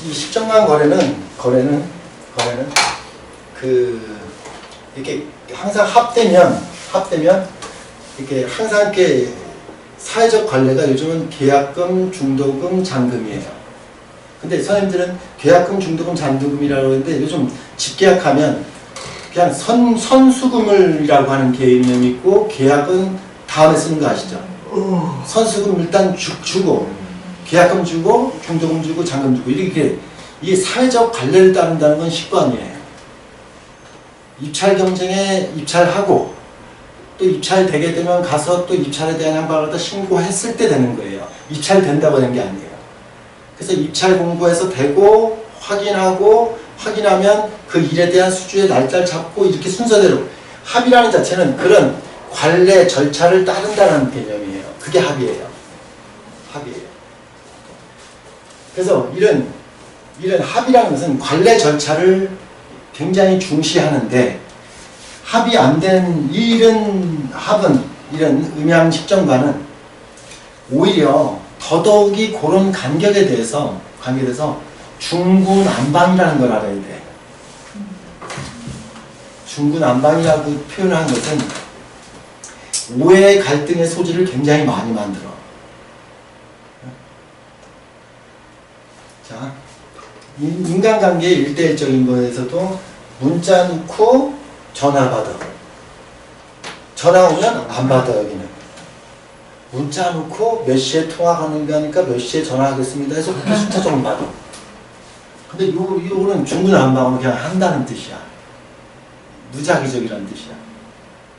이 십정관 거래는 이렇게 항상 합되면 이렇게 항상 이렇게 사회적 관례가 요즘은 계약금, 중도금, 잔금이에요. 근데 선생님들은 계약금, 중도금, 잔금이라고 하는데 요즘 집계약하면 그냥 선수금이라고 하는 개념이 있고 계약은 다음에 쓰는 거 아시죠? 선수금 일단 주고 계약금 주고 중도금 주고 잔금 주고 이렇게 이게 사회적 관례를 따른다는 건 식관이에요. 입찰 경쟁에 입찰하고 또 입찰되게 되면 가서 또 입찰에 대한 항목을 갖다 신고했을 때 되는 거예요. 입찰된다고 하는 게 아니에요. 그래서 입찰 공고해서 되고 확인하면 그 일에 대한 수주의 날짜를 잡고 이렇게 순서대로 합의라는 자체는 그런 관례 절차를 따른다는 개념이에요. 그게 합의예요. 그래서 이런 합의라는 것은 관례 절차를 굉장히 중시하는데 합의 안 된 이런 음양식정관은 오히려 더더욱이 그런 간격에 대해서 중구난방이라는 걸 알아야 돼. 중구난방이라고 표현한 것은 오해 갈등의 소지를 굉장히 많이 만들어. 자, 인간관계의 일대일적인 거에서도 문자 넣고 전화 받아. 전화 오면 안 받아 여기는. 문자 넣고 몇 시에 통화하는 거니까 몇 시에 전화하겠습니다 해서 그렇게 순차적으로 받아. 근데 요거는 중구난방으로 그냥 한다는 뜻이야. 무작위적이라는 뜻이야.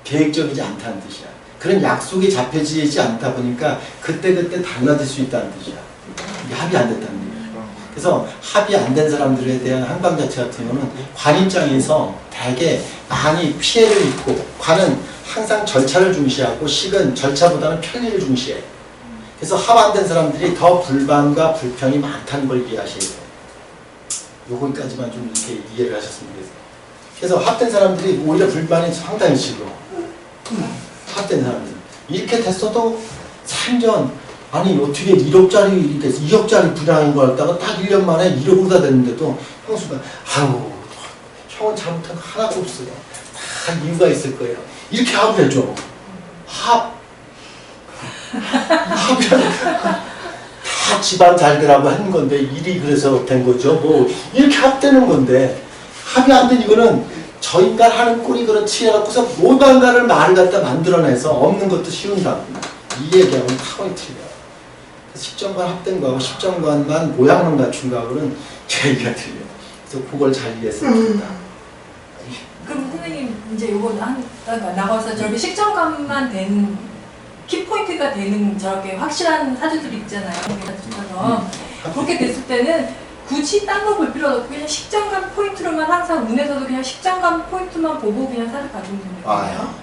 계획적이지 않다는 뜻이야. 그런 약속이 잡혀지지 않다 보니까 그때그때 달라질 수 있다는 뜻이야. 이게 합의 안 됐다는 얘기야. 그래서 합의 안 된 사람들에 대한 한방 자체 같은 경우는 관 입장에서 되게 많이 피해를 입고, 관은 항상 절차를 중시하고 식은 절차보다는 편리를 중시해. 그래서 합 안 된 사람들이 더 불만과 불평이 많다는 걸 이해하셔야 돼요. 요거까지만 좀 이렇게 이해를 하셨으면 좋겠어요. 그래서 합된 사람들이 오히려 불만이 상당히 적어. 합된 사람들. 이렇게 됐어도 생전 아니 어떻게 1억짜리 이렇게 2억짜리 분양인 거 갖다가 딱 1년 만에 1억으로 다 됐는데도 형수가 아우 형은 잘못한 거 하나도 없어요. 다 이유가 있을 거예요. 이렇게 합을 해줘. 합이라는 다 집안 잘 되라고 한 건데 일이 그래서 된 거죠. 뭐 이렇게 합되는 건데 합이 안 된 이거는 저 인간 하는 꼴이 그렇지 해갖고서 뭐만가를 말을 갖다 만들어내서 없는 것도 쉬운다고. 이 얘기하고는 타원이 틀려요. 십정관 합된 거하고 십정관만 모양만 갖춘 거하고는 얘기가 틀려요. 그래서 그걸 잘 이해했으면 좋겠다. 그럼 선생님 이제 요거 나가서 저렇게 식정관만 된 키포인트가 되는 저렇게 확실한 사주들이 있잖아요. 사주처럼 그렇게 됐을 때는 굳이 딴 거 볼 필요 없고 그냥 식정관 포인트로만 항상 운에서도 그냥 식정관 포인트만 보고 그냥 사주 가지고 있는 거예요.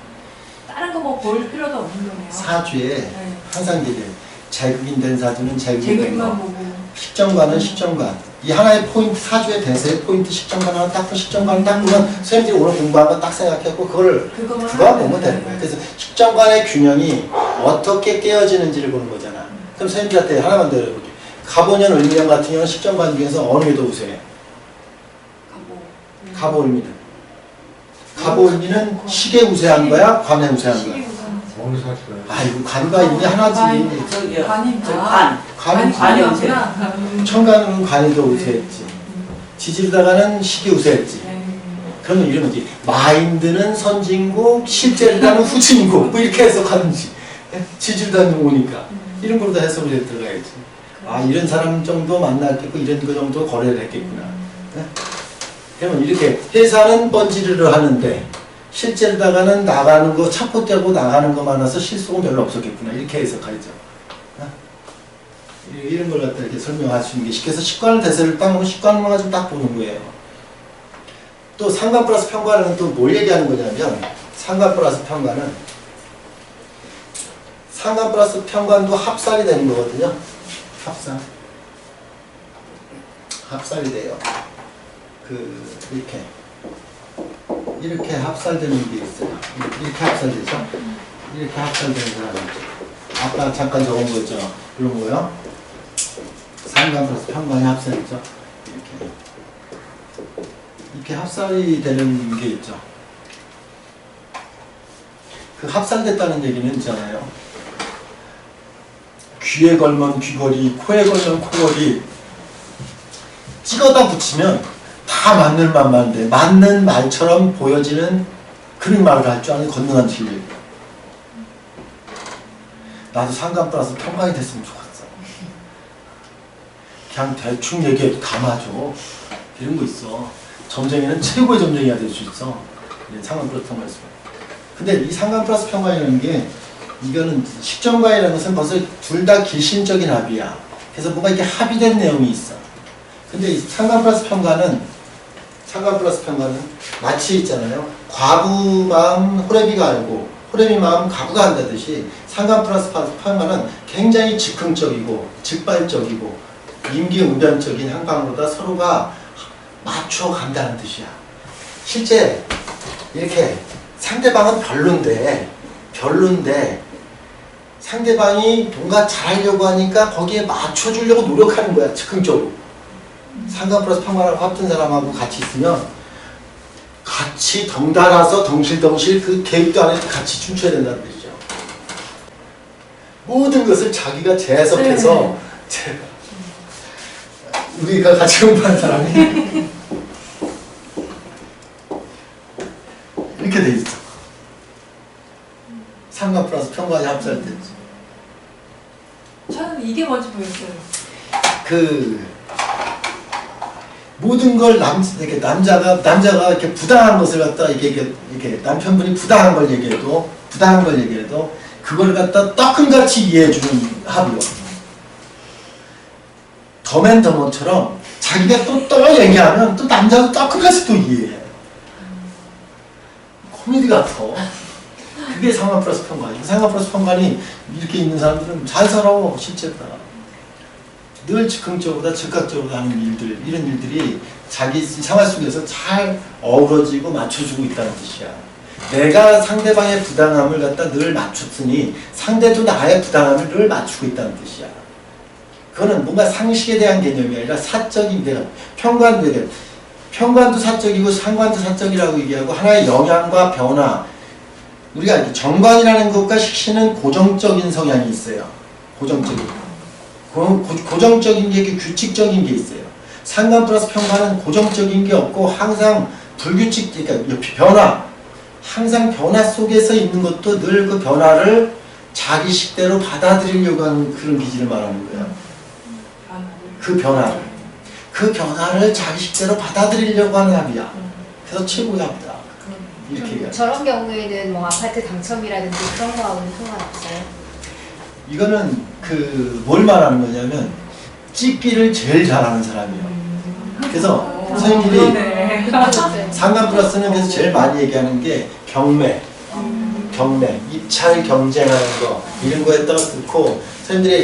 다른 거 뭐 볼 필요도 없는 거네요. 사주에 네. 항상 이제 제국인 된 사주는 제국인 된 거. 보고. 식정관은 식정관. 이 하나의 포인트, 사주의 대세의 포인트 식정관 하나 딱 식정관을 딱 보면 선생님들이 오늘 공부한 거 딱 생각했고 그거 보면 되는 거예요. 그래서 식정관의 균형이 어떻게 깨어지는지를 보는 거잖아. 그럼 선생님들한테 하나만 더 해볼게요. 갑오년 을미년 같은 경우는 식정관 중에서 어느 게 더 우세해? 갑오을미는. 갑오을미는 식에 우세한 거야? 관에 우세한 거야? 어느 사주가요? 아이고 관과 있니 하나지. 관이 우세. 청관은 관이 더 우세했지. 지지르다가는 식이 우세했지. 그러면 이러면지 마인드는 선진국, 실제르다는 후진국 뭐 이렇게 해석하는지. 지지르다는 오니까 이런 걸로 다 해석을 해 들어가야지. 아 이런 사람 정도 만났겠고 이런 거 정도 거래를 했겠구나. 그러면 이렇게 회사는 번지르르 하는데 실제로다가는 나가는 거 차고 떼고 나가는 거 많아서 실속은 별로 없었겠구나. 이렇게 해석하죠. 이런 걸 갖다 이렇게 설명할 수 있는 게 쉽게 해서 식관을 대세를 딱 보면 식관만 가지고 딱 보는 거예요. 또 상관 플러스 편관은 또 뭘 얘기하는 거냐면 상관 플러스 편관도 합살이 되는 거거든요. 합살이 돼요. 이렇게 합살되는 게 있어요. 이렇게 합살되죠? 이렇게 합살되는 사람이 있죠. 아까 잠깐 적은 거 있죠? 이런 거요. 상관 플러스 편관이 합살이죠. 이렇게 합살이 되는 게 있죠. 그 합살됐다는 얘기는 있잖아요. 귀에 걸면 귀걸이, 코에 걸면 코걸이, 찍어다 붙이면 다 맞는 말만데 맞는 말처럼 보여지는 그런 말을 할 줄 아는 건능한 진리. 나도 상관 플러스 평강이 됐으면 좋겠어. 그냥 대충 얘기해도 다 맞아. 이런 거 있어. 점쟁이는 최고의 점쟁이가 될 수 있어. 상관 플러스 평강이 있으면. 근데 이 상관 플러스 평강이라는 게 이거는 식정과이라는 것은 벌써 둘 다 기신적인 합의야. 그래서 뭔가 이렇게 합의된 내용이 있어. 근데 이 상관 플러스 평가는 마치 있잖아요. 과부 마음 호래비가 알고 호래비 마음 과부가 한다듯이 상관 플러스 평가는 굉장히 즉흥적이고 즉발적이고 임기응변적인 행방보다 서로가 맞춰간다는 뜻이야. 실제 이렇게 상대방은 별론데 상대방이 뭔가 잘하려고 하니까 거기에 맞춰주려고 노력하는 거야. 즉흥적으로. 상관 플러스 평가라고 합친 사람하고 같이 있으면 같이 덩달아서 덩실덩실 그 계획도 안에서 같이 춤춰야 된다는 뜻이죠. 모든 것을 자기가 재해석해서 우리가 같이 공부하는 사람이 이렇게 돼 있어. 상관 플러스 평가에 합살됐지. 저는 이게 먼저 보였어요. 모든 걸 남자가 이렇게 부당한 것을 갖다 이렇게 남편분이 부당한 걸 얘기해도 그걸 갖다 떡근같이 이해해주는 합의요. 더맨더머처럼 자기가 또 얘기하면 또 남자도 떡근같이 또 이해해. 코미디 같아. 그게 상관 플러스 평가야. 상관 플러스 평가니 이렇게 있는 사람들은 잘 살아 실제로. 늘 즉흥적으로 즉각적으로 하는 일들, 이런 일들이 자기 생활 속에서 잘 어우러지고 맞춰주고 있다는 뜻이야. 내가 상대방의 부당함을 갖다 늘 맞췄으니 상대도 나의 부당함을 늘 맞추고 있다는 뜻이야. 그거는 뭔가 상식에 대한 개념이 아니라 사적인 개념, 평관도 사적이고 상관도 사적이라고 얘기하고 하나의 영향과 변화. 우리가 정관이라는 것과 식신은 고정적인 성향이 있어요. 고정적인 게 규칙적인 게 있어요. 상관 플러스 평가는 고정적인 게 없고 항상 불규칙, 그러니까 변화, 항상 변화 속에서 있는 것도 늘 그 변화를 자기 식대로 받아들이려고 하는 그런 기질을 말하는 거예요. 그 변화를 자기 식대로 받아들이려고 하는 합의야. 그래서 최고의 합의다. 이렇게 얘기하죠. 저런 경우에는 뭐 아파트 당첨이라든지 그런 거하고는 상관없어요? 이거는 뭘 말하는 거냐면 찍기를 제일 잘하는 사람이에요. 그래서 선생님들이 상관 플러스는 그래서 제일 많이 얘기하는 게 경매, 입찰 경쟁하는 거 이런 거에 떠놓고 선생님들이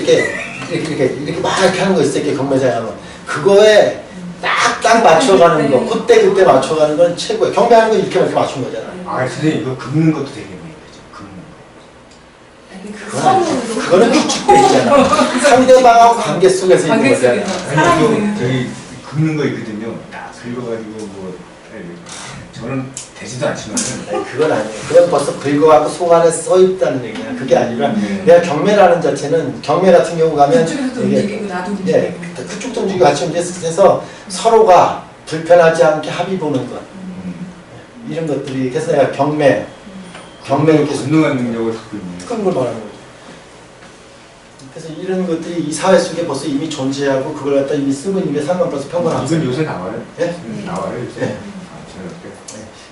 이렇게 막 이렇게 하는 거 있어요. 이렇게 경매장에 하면 그거에 딱 맞춰가는 거, 그때 맞춰가는 건 최고예요. 경매하는 거 이렇게 맞춘 거잖아. 선생님 이거 긁는 것도 되게 그거는 규칙돼 있잖아. 상대방하고 관계 속에서 있는 거잖아. 저기 긁는 거 있거든요. 딱 긁어가지고 저는 되지도 않지만은. 아니, 그건 아니에요. 그건 벌써 긁어갖고 속 안에 써 있다는 얘기야. 그게 아니라 내가 경매라는 자체는 경매 같은 경우 가면 그쪽에서도 움직이고 나도 움직이고. 예, 그쪽도 움직이고 같이 움직여서 서로가 불편하지 않게 합의 보는 것. 이런 것들이 그래서 내가 경매 이렇게 전능한 능력을 갖고 있는. 그런 걸 말하는 거죠. 그래서 이런 것들이 이 사회 속에 벌써 이미 존재하고 그걸 갖다 이미 쓰고 있는 게 상관 플러스 평가라고. 이건 요새 나와요? 예? 나와요 요새? 네. 네.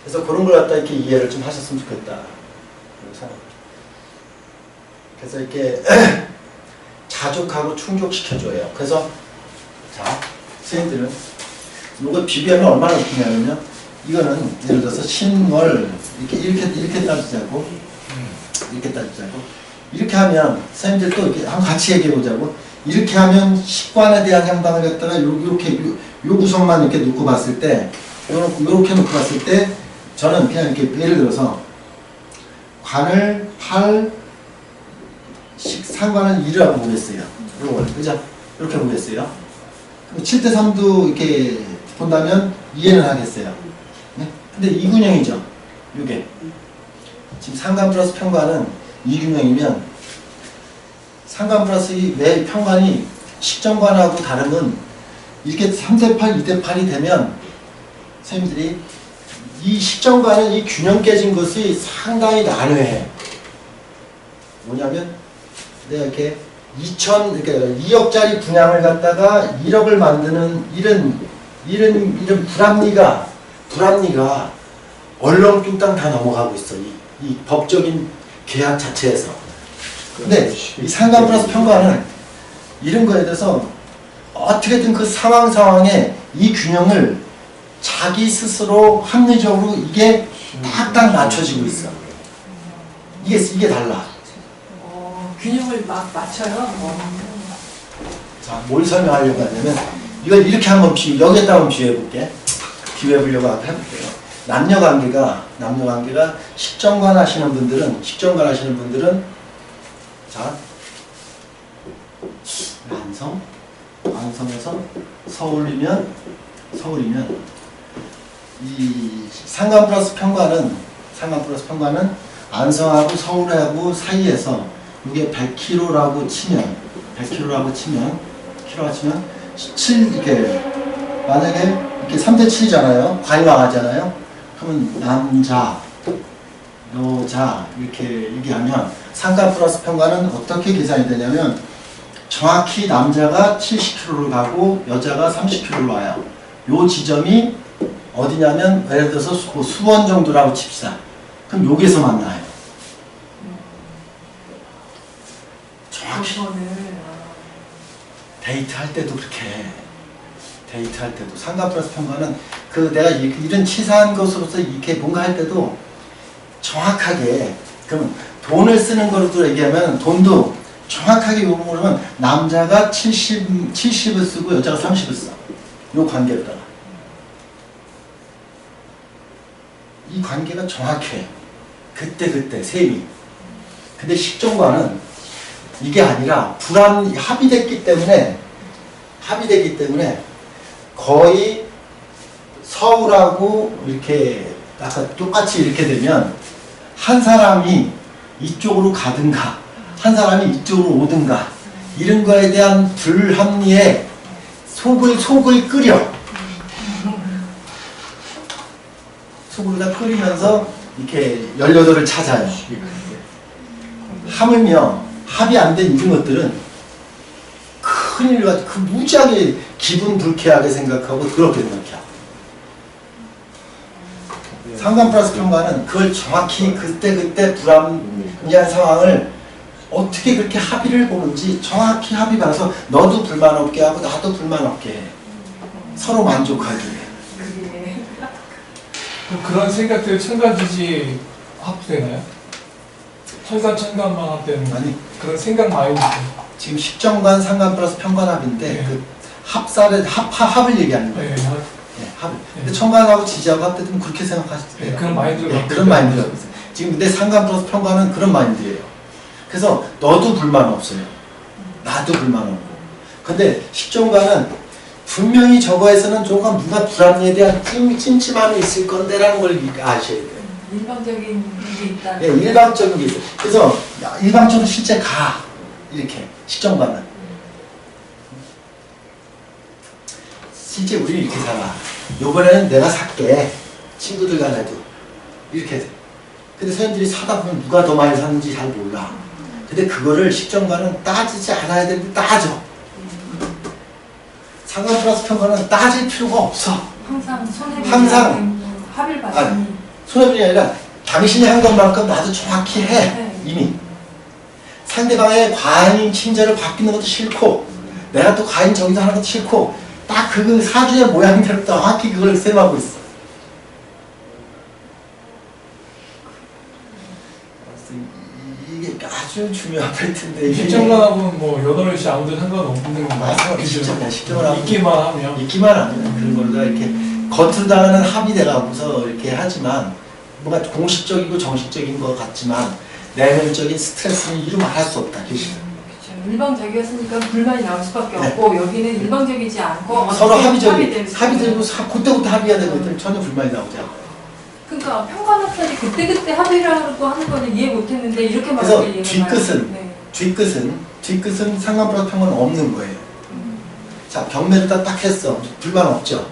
그래서 그런 걸 갖다 이렇게 이해를 좀 하셨으면 좋겠다. 그래서 이렇게 자족하고 충족시켜줘요. 그래서 자, 선생님들은 이거 비교하면 얼마나 웃기냐면요. 이거는 예를 들어서 신월 이렇게 따지자고 이렇게 하면 선생님들 또 이렇게 한번 같이 얘기해 보자고. 이렇게 하면 식관에 대한 향방을 갖다가 요렇게 요 구성만 이렇게 놓고 봤을 때 요렇게 놓고 봤을 때 저는 그냥 이렇게 예를 들어서 관을 8 상관을 2라고 보겠어요. 요걸 그죠? 이렇게 보겠어요. 7대 3도 이렇게 본다면 이해는 하겠어요. 네? 근데 이균형이죠. 이게 지금 상관 플러스 평관은 이균형이면 상관 플러스 매 평관이 식정관하고 다름은 이렇게 3대8, 2대8이 되면 선생님들이 이 식정관은 이 균형 깨진 것이 상당히 난해해. 뭐냐면 내가 이렇게 2억짜리 분양을 갖다가 1억을 만드는 이런 불합리가 얼렁뚱땅 다 넘어가고 있어. 이 법적인 계약 자체에서. 근데 이 상관 플러스 평관은 이런 거에 대해서 어떻게든 그 상황에 이 균형을 자기 스스로 합리적으로 이게 딱딱 맞춰지고 있어. 이게 달라. 균형을 막 맞춰요. 자, 뭘 설명하려고 하냐면 이걸 이렇게 한번 여기에다 한번 비유해볼게. 비유해보려고 해볼게요. 남녀관계가 식정관 하시는 분들은 자, 안성에서 서울이면 이 상관 플러스 평관은 안성하고 서울하고 사이에서 이게 100km라고 치면 7 이렇게 만약에 이렇게 3대 7이잖아요. 관여하잖아요. 그러면 남자, 여자 이렇게 얘기하면 상관 플러스 평관은 어떻게 계산이 되냐면 정확히 남자가 70km를 가고 여자가 30km를 와요. 요 지점이 어디냐면 예를 들어서 수원 정도라고 칩시다. 그럼 여기서 만나요. 정확히 데이트할 때도 그렇게 데이트할 때도 상관 플러스 평관은 그 내가 이런 치사한 것으로서 이렇게 뭔가 할 때도 정확하게 그러면 돈을 쓰는 거로도 얘기하면 돈도 정확하게 요구하면 남자가 70을 쓰고 여자가 30을 써. 요 관계로다가 이 관계가 정확해. 그때 셈이. 근데 식정관은 이게 아니라 합의됐기 때문에 거의 서울하고 이렇게 아까 똑같이 이렇게 되면 한 사람이 이쪽으로 가든가 한 사람이 이쪽으로 오든가 이런 거에 대한 불합리에 속을 끓여. 속을 다 끓이면서 이렇게 18을 찾아요. 하물며 합의 안 된 이런 것들은 큰일 가지고 그 무지하게 기분 불쾌하게 생각하고 그렇게 생각해요. 상관 플러스 평관은 그걸 정확히 그때 불합리한 상황을 어떻게 그렇게 합의를 보는지 정확히 합의 봐서 너도 불만 없게 하고 나도 불만 없게 해. 서로 만족하게 해. 그런 생각들이 천간지지 합되나요? 천간만 할 때는 아니 그런 생각 마인드. 지금 식정관 상관 플러스 평관합인데 네. 그 합을 얘기하는 거예요. 네, 네, 합을. 근데 천간하고 지지하고 합되면 그렇게 생각하실 거예요. 네, 그런 마인드를 갖고 그런 마인드가 있어요. 지금 근데 상관 플러스 평관은 그런 마인드예요. 그래서 너도 불만 없어요. 나도 불만 없고. 근데 식정관은 분명히 저거에서는 조금 누가 불합리에 대한 찜찜함이 있을 건데라는 걸 아셔야 돼요. 일방적인 게 있다. 네, 일방적인 게 있어요. 그래서 일방적으로 실제 가. 이렇게 식정관은. 실제 우리 이렇게 살아. 요번에는 내가 살게. 친구들 간에도. 이렇게 돼. 근데 사람들이 사다 보면 누가 더 많이 사는지 잘 몰라. 근데 그거를 식정관은 따지지 않아야 되는데 따져. 상관 플러스 평관은 따질 필요가 없어. 항상 합의를 받으니 손해분이 아니라 당신이 한 것만큼 나도 정확히 해. 이미. 상대방의 과잉 친절을 받기는 것도 싫고 내가 또 과잉 정의도 하는 것도 싫고 딱 그 사주의 모양대로 정확히 그걸 셈하고 있어. 이게 아주 중요한 팩트인데 식정관하고는 뭐 8시 아무도 상관없는 맞아요. 식정관 있기만 하면 그런 걸로 이렇게 겉으로 당하는 합의돼가고서 이렇게 하지만 뭔가 공식적이고 정식적인 것 같지만 내면적인 스트레스는 이루 말할 수 없다. 일방적이었으니까 불만이 나올 수밖에 네. 없고 여기는 일방적이지 않고 서로 합의되고 합의되고 그때부터 합의해야 되거든. 전혀 불만이 나오지 않아. 그러니까 평가학살이 그때 합의라고 하는 거는 이해 못했는데 이렇게 그래서 말하면 이해가 뒤끝은 상관 플러스 평가는 없는 거예요. 자, 경매를 딱 했어. 불만 없죠.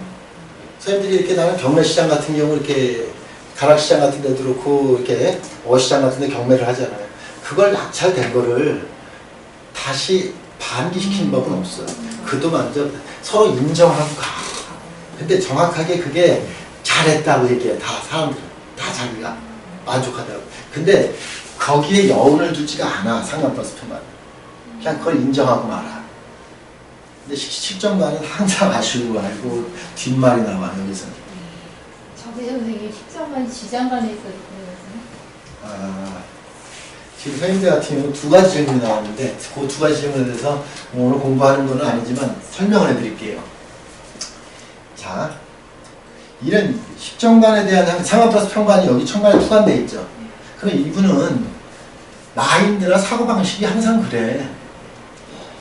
선생님들이 이렇게 나는 경매 시장 같은 경우 이렇게 가락시장 같은 데도 그렇고 이렇게 어시장 같은 데 경매를 하잖아요. 그걸 낙찰된 거를 다시 반기시키는 법은 없어요. 그도 먼저 서로 인정하고 가. 근데 정확하게 그게 잘했다고 얘기해. 다 사람들은. 다 자기가 만족하다고. 근데 거기에 여운을 두지가 않아. 상관 플러스 평가는. 그냥 그걸 인정하고 말아. 근데 식정관은 항상 아쉬워 알고 뒷말이 나와 여기서. 저기 선생님 식정관 지장관에 있거든요. 지금 선생님들 같은 경우는 두 가지 질문이 나왔는데 그 두 가지 질문에 대해서 오늘 공부하는 건 아니지만 설명을 해드릴게요. 자, 이런 식정관에 대한 상관 플러스 평관이 여기 천간에 투관되어 있죠. 그럼 이분은 마인드나 사고방식이 항상 그래.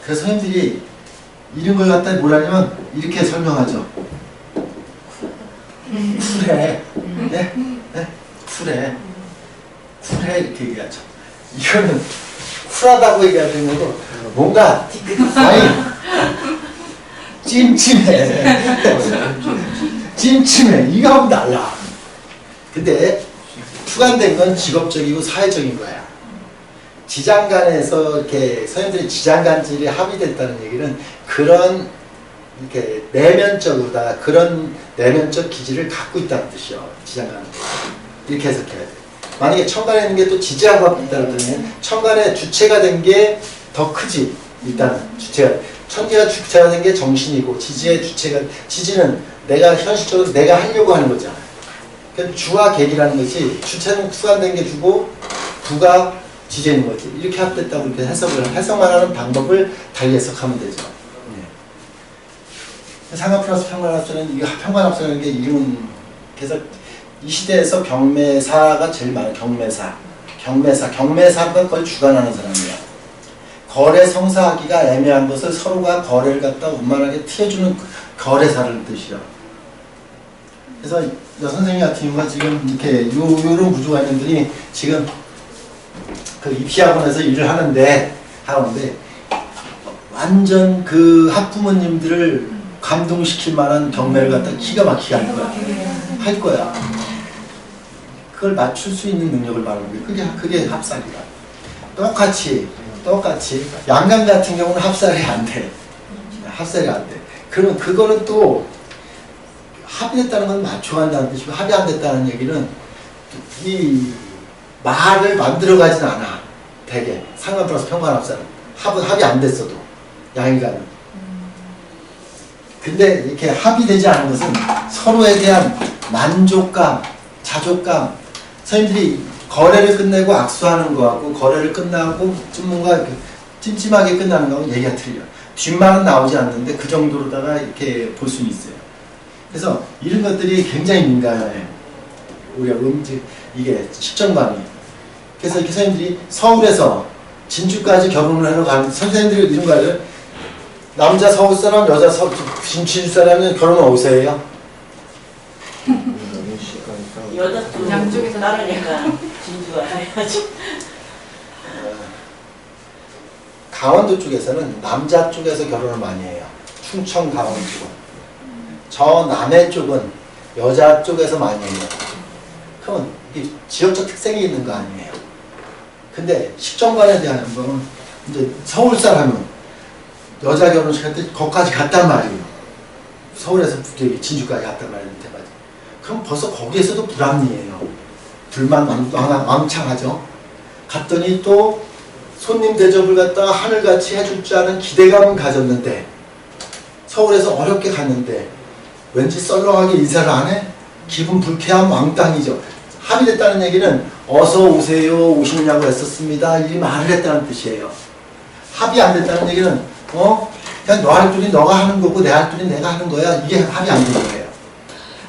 그래서 선생님들이 이런 걸 갖다 뭐라냐면 이렇게 설명하죠. 쿨해. 네? 네? 쿨해. 쿨해 이렇게 얘기하죠. 이거는 쿨하다고 얘기하는 거고 뭔가 아니 찜찜해 이거하고 달라. 근데 투관된 건 직업적이고 사회적인 거야. 지장간에서 이렇게 선생님들이 지장간질이 합의됐다는 얘기는 그런 이렇게 내면적으로다 그런 내면적 기질을 갖고 있다는 뜻이요. 지장간은 이렇게 해석해야 돼. 만약에 천간에 있는 게 또 지지하고 있다는 뜻이면 천간에 주체가 된 게 더 크지. 일단은 주체가 천지가 주체가 된 게 정신이고 지지의 주체가 지지는 내가 현실적으로 내가 하려고 하는 거잖아. 그러니까 주와 객이라는 것이 주체는 투관된 게 주고 부가 지지인 거지. 이렇게 합됐다고 이렇게 해석만 하는 방법을 달리 해석하면 되죠. 상관 플러스 평관합수는 이게 평관합수라는 게 이룬 그래서 이 시대에서 경매사가 제일 많아요. 경매사가 거의 주관하는 사람이야. 거래 성사하기가 애매한 것을 서로가 거래를 갖다 원만하게 튀어주는 거래사라는 뜻이요. 그래서 선생님 같은 경우가 지금 이렇게 요런 구조관님들이 지금 그 입시학원에서 일을 하는데 완전 그 학부모님들을 감동시킬 만한 경매를 갖다 기가 막히게 할 거야. 그걸 맞출 수 있는 능력을 말하는 게 그게 합살이다. 똑같이 양강 같은 경우는 합살이 안 돼. 그러면 그거는 또 합의됐다는 건 맞춰간다는 뜻이고 합의 안 됐다는 얘기는 이 말을 만들어가진 않아. 되게 상관 플러스 평관 합살은 합의 안 됐어도 양이가는. 근데 이렇게 합의되지 않은 것은 서로에 대한 만족감, 자족감. 선생님들이 거래를 끝내고 악수하는 거하고 거래를 끝나고 좀 뭔가 찜찜하게 끝나는 거하고 얘기가 틀려. 뒷말은 나오지 않는데 그 정도로다가 이렇게 볼 수는 있어요. 그래서 이런 것들이 굉장히 민감해요. 우리가 이게 식정관이. 그래서 이렇게 선생님들이 서울에서 진주까지 결혼을 하러 가는 선생님들이 이런 거 알아요? 남자 서울 사람, 여자 진주 사람은 결혼은 어디서 해요? 여자 쪽 양쪽에서 다르니까 진주가 해야지. 강원도 쪽에서는 남자 쪽에서 결혼을 많이 해요. 충청 강원도 쪽은. 저 남해 쪽은 여자 쪽에서 많이 해요. 그러면 이게 지역적 특색이 있는 거 아니에요. 근데 식정관에 대한 건 이제 서울 사람은 여자 결혼식 할 때 거기까지 갔단 말이에요. 서울에서 진주까지 갔단 말이에요. 밑에까지. 그럼 벌써 거기에서도 불합리해요. 둘만 왕창하죠. 갔더니 또 손님 대접을 갖다가 하늘같이 해줄 줄 아는 기대감은 가졌는데 서울에서 어렵게 갔는데 왠지 썰렁하게 인사를 안 해? 기분 불쾌한 왕땅이죠. 합의됐다는 얘기는 어서 오세요 오시느냐고 했었습니다. 이 말을 했다는 뜻이에요. 합의 안 됐다는 얘기는 그냥 너 할 줄이 너가 하는 거고 내 할 줄이 내가 하는 거야. 이게 합의 안 된 거예요.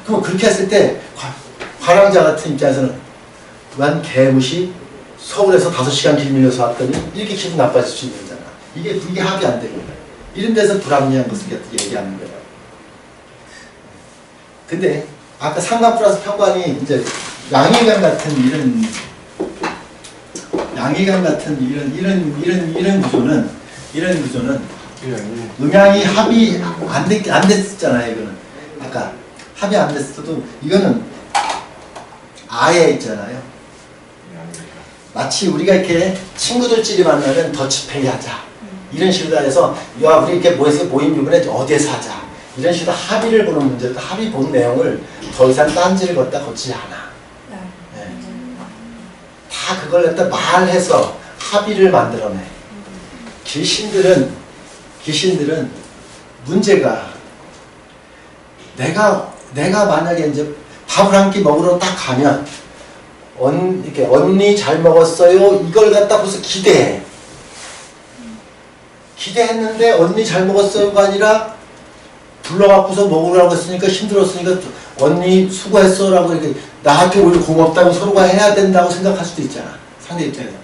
그럼 그렇게 했을 때 관왕자 같은 입장에서는 완 개무시 서울에서 5시간 길 밀려서 왔더니 이렇게 기분 나빠질 수 있는 거잖아. 이게 합이 안 되는 거예요. 이런 데서 불합리한 것을 얘기하는 거예요. 근데 아까 상관 플러스 편관이 이제 양의감 같은 이런 구조는 음양이 합이 안 됐었잖아요. 이거는 아까 합이 안 됐어도 이거는 아예 있잖아요. 마치 우리가 이렇게 친구들끼리 만나면 더치페이 하자 이런 식으로 해서 야 우리 이렇게 모임 이번에 어디에서 하자 이런 식으로 합의를 보는 문제, 합의 본 내용을 더 이상 딴지를 걷다 걷지 않아. 네. 다 그걸 갖다 말해서 합의를 만들어내. 귀신들은 문제가 내가 만약에 이제 밥을 한 끼 먹으러 딱 가면 이렇게 언니 잘 먹었어요 이걸 갖다 벌써 기대했는데 언니 잘 먹었어요가 아니라 불러갖고서 먹으라고 했으니까 힘들었으니까 언니 수고했어 라고 이렇게 나한테 오히려 고맙다고 서로가 해야 된다고 생각할 수도 있잖아. 상대 입장에서.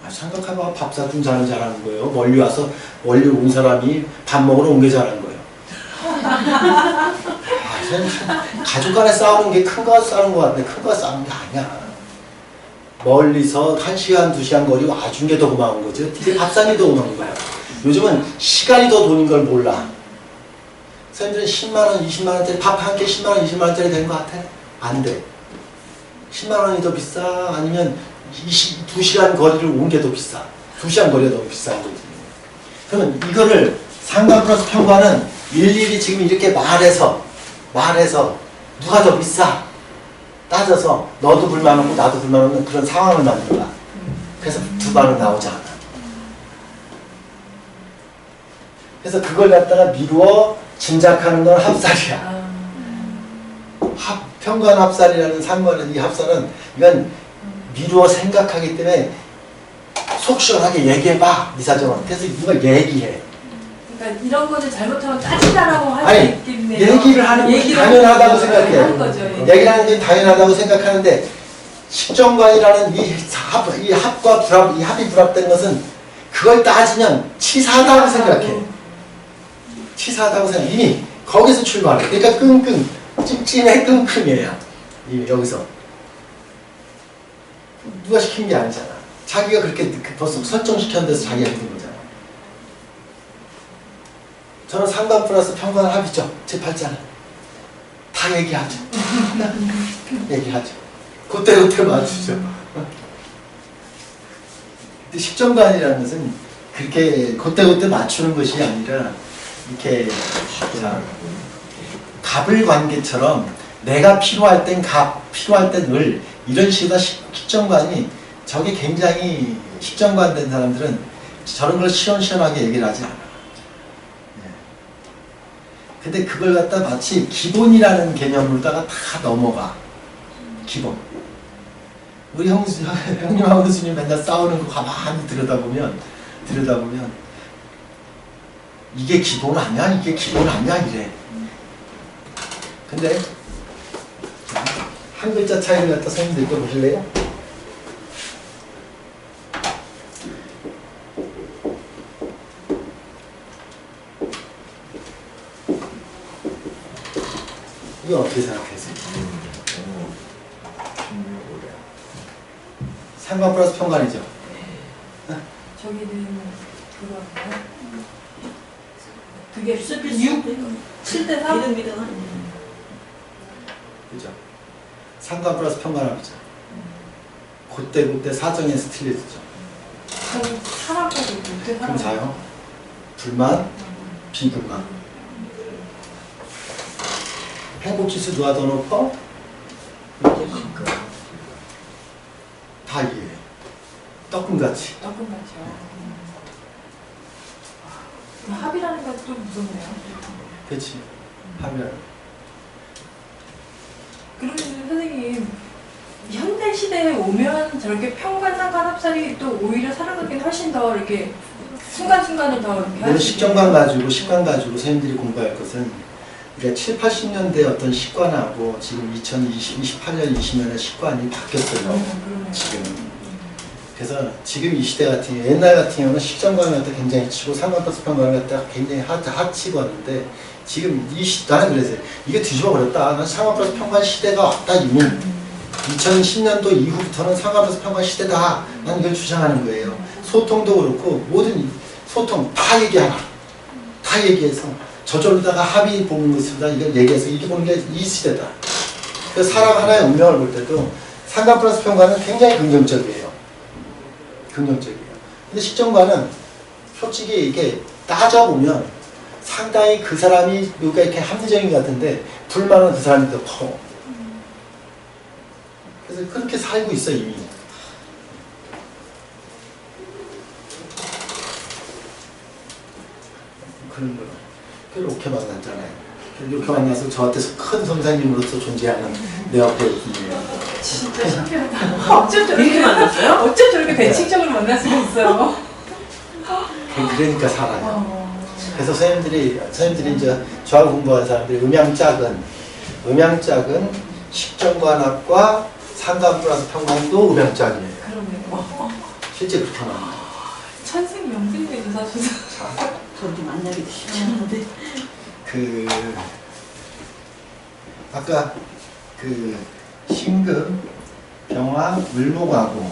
생각해봐. 밥 사준 사람이 잘하는 거예요. 멀리 온 사람이 밥 먹으러 온 게 잘하는 거예요. 가족 간에 싸우는 게 큰 거 싸우는 거 같은데 큰 거 싸우는 게 아니야. 멀리서 1시간, 2시간 거리 와준 게 더 고마운 거지. 이게 밥상이 더 고마운 거야. 요즘은 시간이 더 돈인 걸 몰라. 선생님들은 10만원, 20만원짜리 밥 한 끼 10만원, 20만원짜리 되는 거 같아? 안 돼. 10만원이 더 비싸? 아니면 2시간 거리를 온 게 더 비싸? 2시간 거리가 더 비싼 거지. 그러면 이거를 상관 플러스 편관은 일일이 지금 이렇게 말해서 누가 더 비싸? 따져서 너도 불만 없고 나도 불만 없는 그런 상황을 만든 거야. 그래서 두 방은 나오지 않아. 그래서 그걸 갖다가 미루어 짐작하는 건 합살이야. 편관 합살이라는 상관은 이 합살은 이건 미루어 생각하기 때문에 속 시원하게 얘기해봐 이사정은. 그래서 이걸 얘기해. 그러니까 이런 거는 잘못하면 따지라고 할 수 아니 있겠네요. 얘기를 하는 게 당연하다고 생각해. 하는 거죠. 얘기를 하는 게 당연하다고 생각하는데 식정관이라는 이 합과 불합, 이 합이 불합된 것은 그걸 따지면 치사하다고 생각해. 치사하다고 생각해. 이미 거기서 출발해. 그러니까 끙끙 찜찜해 끙끙이에요. 여기서 누가 시킨 게 아니잖아. 자기가 그렇게 벌써 설정시켰는 데서 자기가 힘든 거잖아. 저는 상관 플러스 편관 합이죠. 제 팔자는 다 얘기하죠. 얘기하죠. 그때 맞추죠. 근데 십정관이라는 것은 그렇게 그때 맞추는 것이 아니라 이렇게 갑을 관계처럼 내가 필요할 땐 갑, 필요할 땐 을 이런 식으로 십정관이 저게 굉장히 십정관 된 사람들은 저런 걸 시원시원하게 얘기를 하지 않아. 근데 그걸 갖다 마치 기본이라는 개념으로다가 다 넘어가. 기본. 우리 형님하고 교수님 맨날 싸우는 거 가만히 들여다보면 이게 기본 아니야? 이게 기본 아니야? 이래. 근데 한 글자 차이를 갖다 선생님 읽어보실래요? 이거 어떻게 생각하세요? 상관 플러스 편관이죠? 저기는 그거인가요? 그게 6, 7대 3? 그죠? 상관 플러스 편관합이죠. 그때 사정에서 틀려지죠. 그럼 사람까지 못해 그럼 사요? 불만, 비불만. 행복지수 누가 더 높아? 다 이해해. 떡금같이. 똑같죠. 합이라는 건 좀 무섭네요. 그렇지. 합의를. 그러면 선생님 현대 시대에 오면 저렇게 편관 상관 합살이 또 오히려 살아가긴 훨씬 더 이렇게 순간순간을 더 이렇게 오늘 식정관 가지고 식관 가지고 선생님들이 공부할 것은 우리가 7, 80년대 어떤 식관하고 지금 2028년, 20년의 식관이 바뀌었어요. 지금. 그래서 지금 이 시대 같은 경우, 옛날 같은 경우는 식정관을 갖다 굉장히 치고 상관버스 평관을 갖다가 굉장히 핫치고 하는데 지금 이 나는 그래서 이게 뒤집어 버렸다. 난 상관버스 평관 시대가 왔다 이미 2010년도 이후부터는 상관버스 평관 시대다. 나는 이걸 주장하는 거예요. 소통도 그렇고 모든 소통 다 얘기하라. 다 얘기해서 저절로다가 합의 보는 것보다 이걸 얘기해서 이렇게 보는 게 이 시대다. 그래서 사람 하나의 운명을 볼 때도 상관 플러스 평가는 굉장히 긍정적이에요. 긍정적이에요. 근데 식정관은 솔직히 이게 따져보면 상당히 그 사람이 누가 이렇게 합리적인 것 같은데 불만은 그 사람이 더 커. 그래서 그렇게 살고 있어 이미. 그런 거. 이렇게 만났잖아요. 이렇게 만나서 저한테 큰 선생님으로서 존재하는 내 옆에 있네요. 진짜 신기하다. 어쩜 저렇게 이렇게 만났어요? 어쩜 저렇게 배칭적으로 만날 수가 있어요. 그러니까 살아요. 그래서 선생님들이 이제 저하고 공부하는 사람들이 음양짝은 식정관학과 상관 플러스 평관도 음양짝이에요. 그러네요. 실제 그렇게 나와요. 천생 명생이네요 사실. 저도 만나기도 쉽지 않은데. 아까 신금, 병화, 을목하고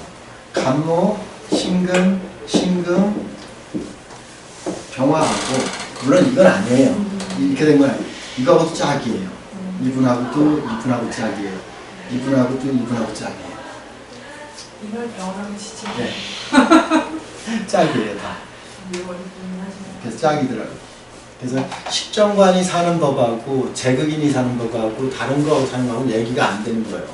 간목, 신금, 병화하고 물론 이건 아니에요. 이렇게 된 건 아니에요. 이거하고도 짝이에요. 이분하고도 짝이에요. 이분하고도 짝이에요. 이걸 병원하면 진짜. 네. 짝이에요 다. 그래서 짝이더라고요. 그래서 식정관이 사는 법하고 제극인이 사는 법하고 다른 거하고 사는 거하고 얘기가 안 되는 거예요.